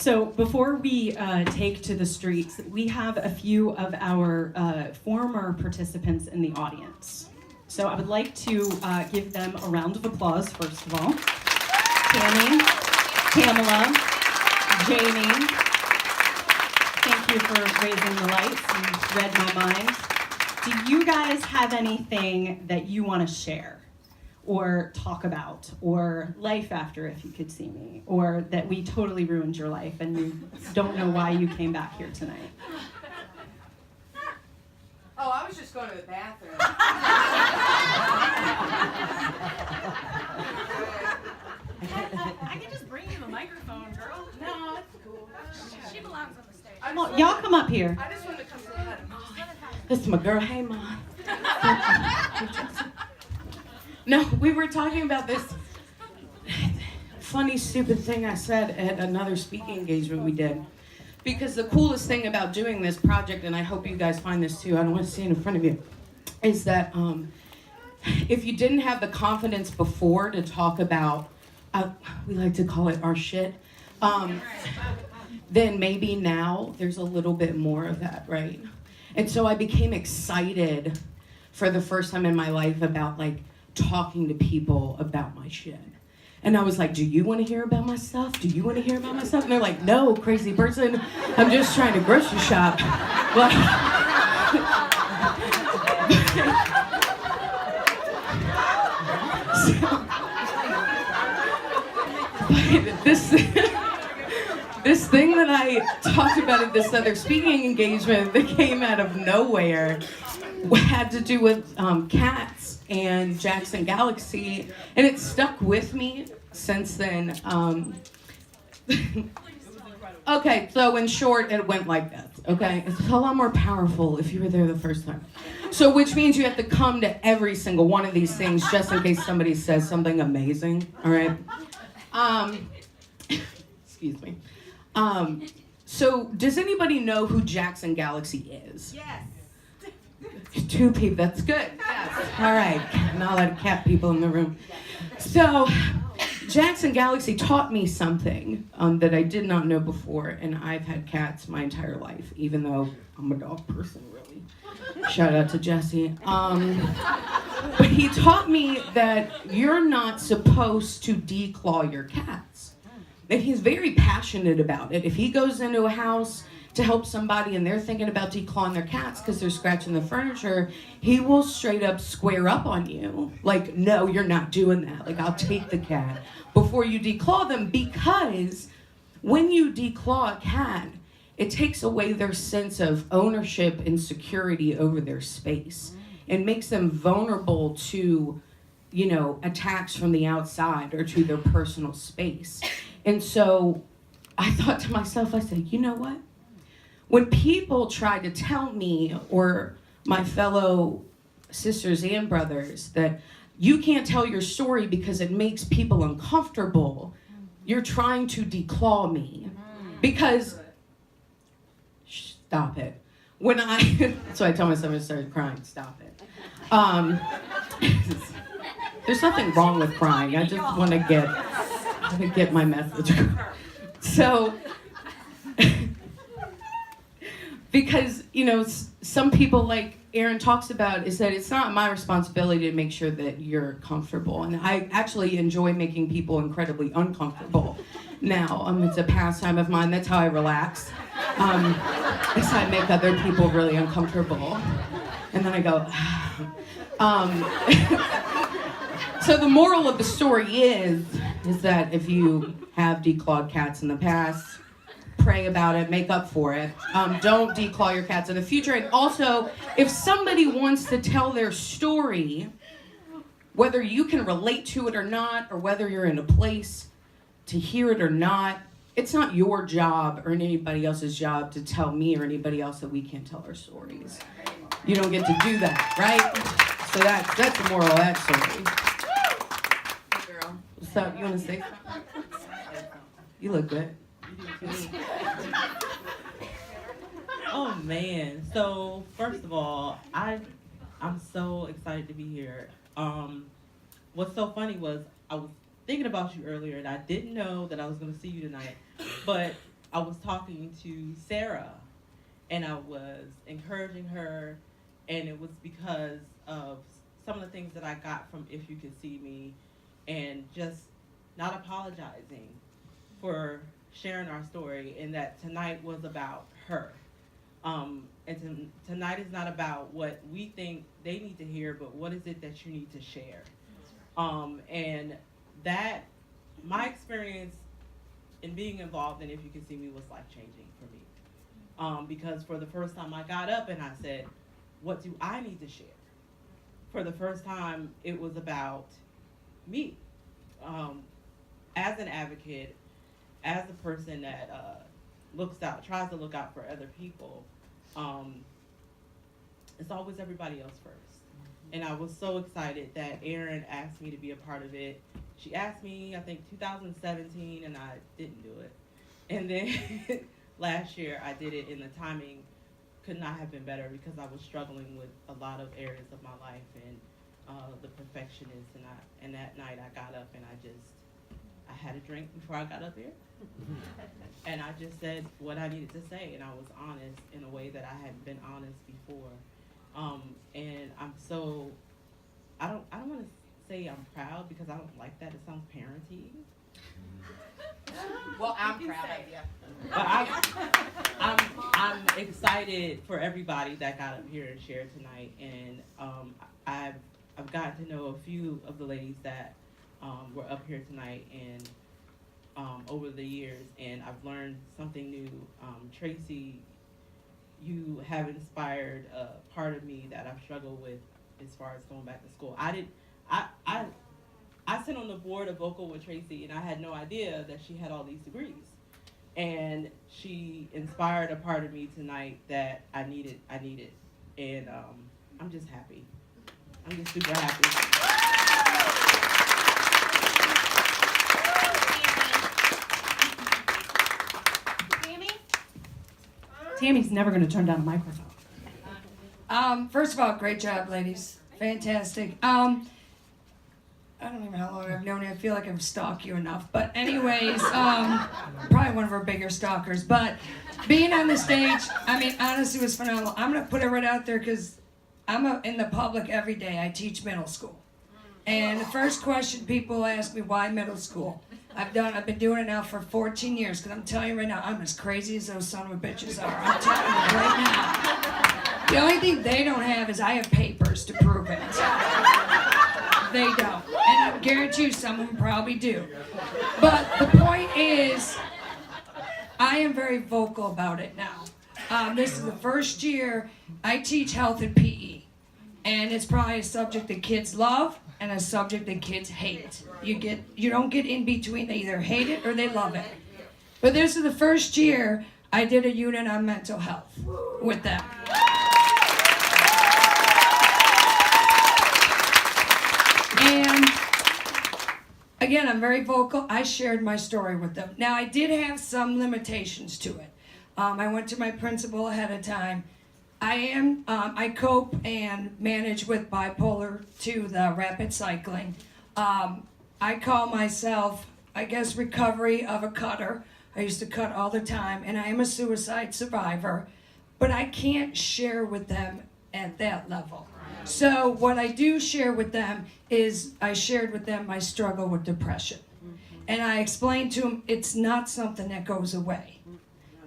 So before we take to the streets, we have a few of our former participants in the audience. So I would like to give them a round of applause, first of all. Tammy, Pamela, Jamie, thank you for raising the lights and read my mind. Do you guys have anything that you want to share or talk about, or life after if you could see me, or that we totally ruined your life and you don't know why you came back here tonight? Oh, I was just going to the bathroom. I can just bring you the microphone, girl. No, that's cool. She belongs on the stage. Well, y'all come up here. I just wanted to come say hi to Mom. This is my girl. Hey, Mom. No, we were talking about this funny, stupid thing I said at another speaking engagement we did. Because the coolest thing about doing this project, and I hope you guys find this too, I don't want to stand in front of you, is that if you didn't have the confidence before to talk about, we like to call it our shit, then maybe now there's a little bit more of that, right? And so I became excited for the first time in my life about like talking to people about my shit. And I was like, do you want to hear about my stuff? Do you want to hear about my stuff? And they're like, no, crazy person. I'm just trying to grocery shop. Like, this thing that I talked about at this other speaking engagement that came out of nowhere had to do with cats and Jackson Galaxy, and it stuck with me since then. Okay, so in short, it went like this, okay? It's a lot more powerful if you were there the first time. So which means you have to come to every single one of these things just in case somebody says something amazing, all right? Excuse me. So does anybody know who Jackson Galaxy is? Yes. 2 people, that's good. Yes. All right, not a lot of cat people in the room. So, Jackson Galaxy taught me something that I did not know before, and I've had cats my entire life, even though I'm a dog person, really. Shout out to Jesse. But he taught me that you're not supposed to declaw your cats. And he's very passionate about it. If he goes into a house to help somebody and they're thinking about declawing their cats because they're scratching the furniture, he will straight up square up on you. Like, no, you're not doing that. Like, I'll take the cat before you declaw them, because when you declaw a cat, it takes away their sense of ownership and security over their space and makes them vulnerable to, you know, attacks from the outside or to their personal space. And so I thought to myself, I said, you know what? When people try to tell me, or my fellow sisters and brothers, that you can't tell your story because it makes people uncomfortable, you're trying to declaw me. Because, stop it. That's why I tell myself I started crying, stop it. There's nothing wrong with crying. I just want to get my message. So, because, you know, some people, like Aaron talks about, is that it's not my responsibility to make sure that you're comfortable. And I actually enjoy making people incredibly uncomfortable now. It's a pastime of mine. That's how I relax. Is I make other people really uncomfortable. And then I go, So the moral of the story is that if you have declawed cats in the past, pray about it, make up for it. Don't declaw your cats in the future. And also, if somebody wants to tell their story, whether you can relate to it or not, or whether you're in a place to hear it or not, it's not your job or anybody else's job to tell me or anybody else that we can't tell our stories. You don't get to do that, right? So that's the moral of that story. Hey girl, what's up? You want to say something? You look good. Oh man! So first of all, I'm so excited to be here. What's so funny was I was thinking about you earlier, and I didn't know that I was going to see you tonight. But I was talking to Sarah, and I was encouraging her, and it was because of some of the things that I got from If You Could See Me, and just not apologizing for sharing our story, and that tonight was about her. Tonight is not about what we think they need to hear, but what is it that you need to share. And that, my experience in being involved in If You Could See Me was life-changing for me. Because for the first time I got up and I said, what do I need to share? For the first time, it was about me. As an advocate, as a person that tries to look out for other people, it's always everybody else first. And I was so excited that Erin asked me to be a part of it. She asked me, I think 2017, and I didn't do it. And then last year I did it, and the timing could not have been better because I was struggling with a lot of areas of my life and the perfectionist. And that night I got up and I had a drink before I got up here. And I just said what I needed to say, and I was honest in a way that I hadn't been honest before. And I'm so, I don't want to say I'm proud because I don't like that. It sounds parenty. Well, I'm proud of you. But I'm excited for everybody that got up here and shared tonight. And I've gotten to know a few of the ladies that were up here tonight and over the years, and I've learned something new. Tracy, you have inspired a part of me that I've struggled with as far as going back to school. I sit on the board of Vocal with Tracy, and I had no idea that she had all these degrees. And she inspired a part of me tonight that I needed. And I'm just happy. I'm just super happy. Tammy's never going to turn down a microphone. First of all, great job, ladies. Fantastic. I don't even know how long I've known you. I feel like I've stalked you enough. But anyways, probably one of our bigger stalkers. But being on the stage, I mean, honestly, it was phenomenal. I'm going to put it right out there because I'm in the public every day. I teach middle school. And the first question people ask me, why middle school? I've been doing it now for 14 years, because I'm telling you right now, I'm as crazy as those son of a bitches are. I'm telling you right now. The only thing they don't have is I have papers to prove it. They don't. And I guarantee you some of them probably do. But the point is, I am very vocal about it now. This is the first year I teach health and PE. And it's probably a subject that kids love and a subject that kids hate. You don't get in between. They either hate it or they love it. But this is the first year I did a unit on mental health with them. And again, I'm very vocal. I shared my story with them. Now, I did have some limitations to it. I went to my principal ahead of time. I cope and manage with bipolar 2, the rapid cycling. I call myself, I guess, recovery of a cutter. I used to cut all the time, and I am a suicide survivor, but I can't share with them at that level. So what I do share with them is I shared with them my struggle with depression. And I explained to them it's not something that goes away.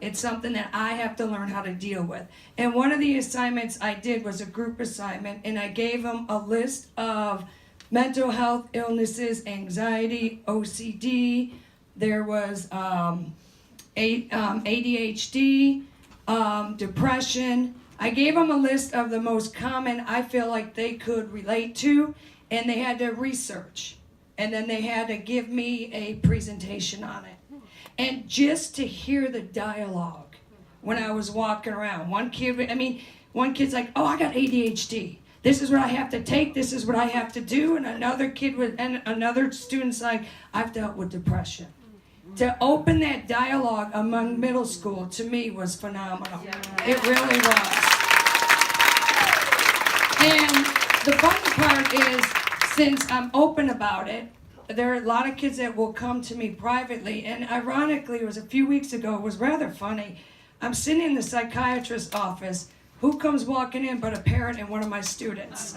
It's something that I have to learn how to deal with. And one of the assignments I did was a group assignment, and I gave them a list of mental health illnesses, anxiety, OCD. There was ADHD, depression. I gave them a list of the most common I feel like they could relate to, and they had to research. And then they had to give me a presentation on it. And just to hear the dialogue when I was walking around. One kid's like, oh, I got ADHD. This is what I have to take. This is what I have to do. And another student's like, I've dealt with depression. To open that dialogue among middle school, to me, was phenomenal. It really was. And the fun part is, since I'm open about it, there are a lot of kids that will come to me privately, and ironically, it was a few weeks ago, it was rather funny. I'm sitting in the psychiatrist's office. Who comes walking in but a parent and one of my students?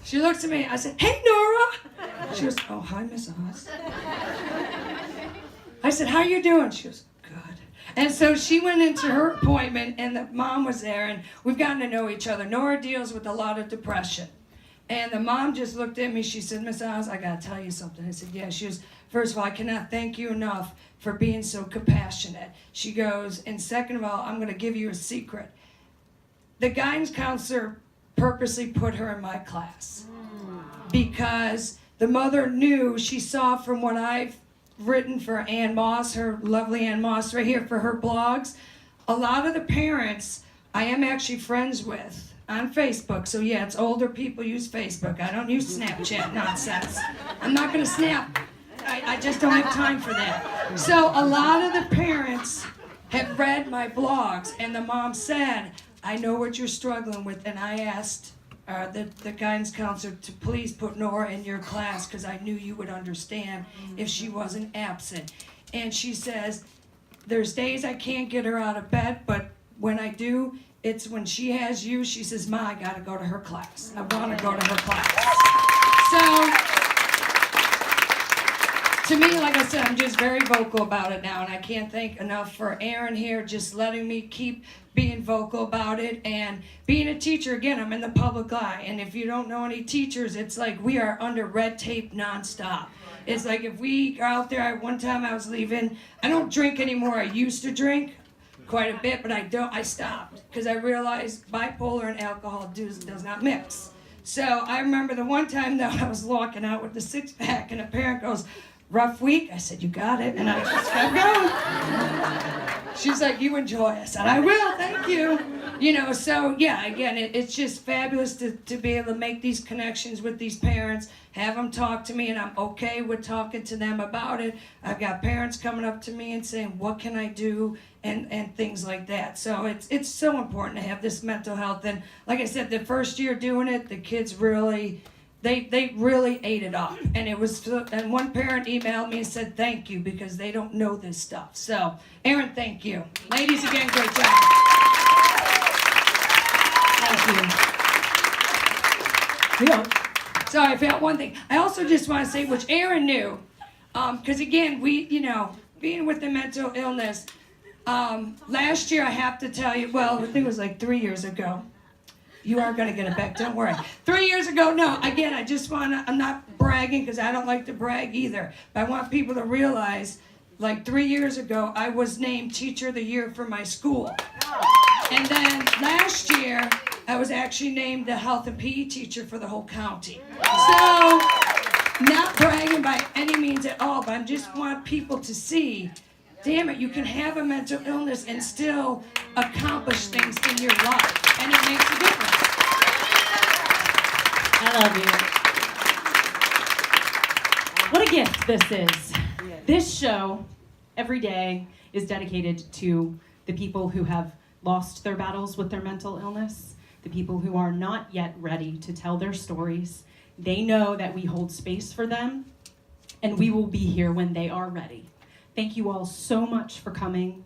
She looks at me, I said, "Hey, Nora." She goes, "Oh, hi, Miss Oz." I said, "How you doing?" She goes, "Good." And so she went into her appointment, and the mom was there, and we've gotten to know each other. Nora deals with a lot of depression. And the mom just looked at me. She said, "Miss Oz, I got to tell you something." I said, "Yeah." She goes, "First of all, I cannot thank you enough for being so compassionate." She goes, "And second of all, I'm going to give you a secret. The guidance counselor purposely put her in my class because the mother knew, she saw from what I've written for Ann Moss, her lovely Ann Moss right here for her blogs, a lot of the parents I am actually friends with on Facebook. So yeah, it's older people use Facebook. I don't use Snapchat nonsense. I'm not going to snap. I just don't have time for that. So a lot of the parents have read my blogs, and the mom said, "I know what you're struggling with," and I asked the guidance counselor to please put Nora in your class because I knew you would understand if she wasn't absent. And she says, "There's days I can't get her out of bed, but when I do, it's when she has you." She says, "Ma, I gotta go to her class. I wanna go to her class." So, to me, like I said, I'm just very vocal about it now, and I can't thank enough for Aaron here just letting me keep being vocal about it. And being a teacher, again, I'm in the public eye, and if you don't know any teachers, it's like we are under red tape nonstop. It's like if we are out there, one time I was leaving, I don't drink anymore. I used to drink quite a bit, but I stopped because I realized bipolar and alcohol does not mix. So I remember the one time though, I was walking out with the 6-pack, and a parent goes, "Rough week?" I said, "You got it," and I just kept going. She's like, "You enjoy." I said, "I will, thank you." You know, so yeah, again, it's just fabulous to be able to make these connections with these parents, have them talk to me, and I'm okay with talking to them about it. I've got parents coming up to me and saying, "What can I do?" and things like that. So it's so important to have this mental health. And like I said, the first year doing it, the kids really, they really ate it up. And it was, and one parent emailed me and said, "Thank you," because they don't know this stuff. So, Aaron, thank you. Ladies, again, great job. Thank you. Yeah. Sorry, I forgot one thing. I also just want to say, which Aaron knew, because again, we, being with the mental illness, last year I have to tell you, well, I think it was like 3 years ago. You are going to get it back, don't worry. 3 years ago, no, again, I just want to, I'm not bragging because I don't like to brag either, but I want people to realize, like 3 years ago, I was named Teacher of the Year for my school. And then last year, I was actually named the Health and PE Teacher for the whole county. So, not bragging by any means at all, but I just want people to see, damn it, you can have a mental illness and still accomplish things in your life, and it makes a difference. I love you. What a gift this is. This show, every day, is dedicated to the people who have lost their battles with their mental illness, the people who are not yet ready to tell their stories. They know that we hold space for them, and we will be here when they are ready. Thank you all so much for coming.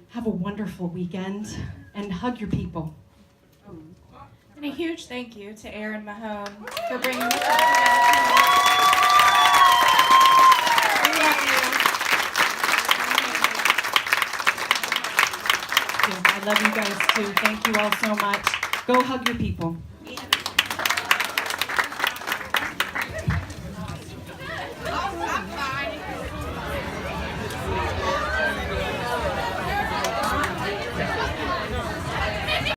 Have a wonderful weekend, and hug your people. And a huge thank you to Erin Mahone for bringing this up together. We love you. I love you guys too. Thank you all so much. Go hug your people.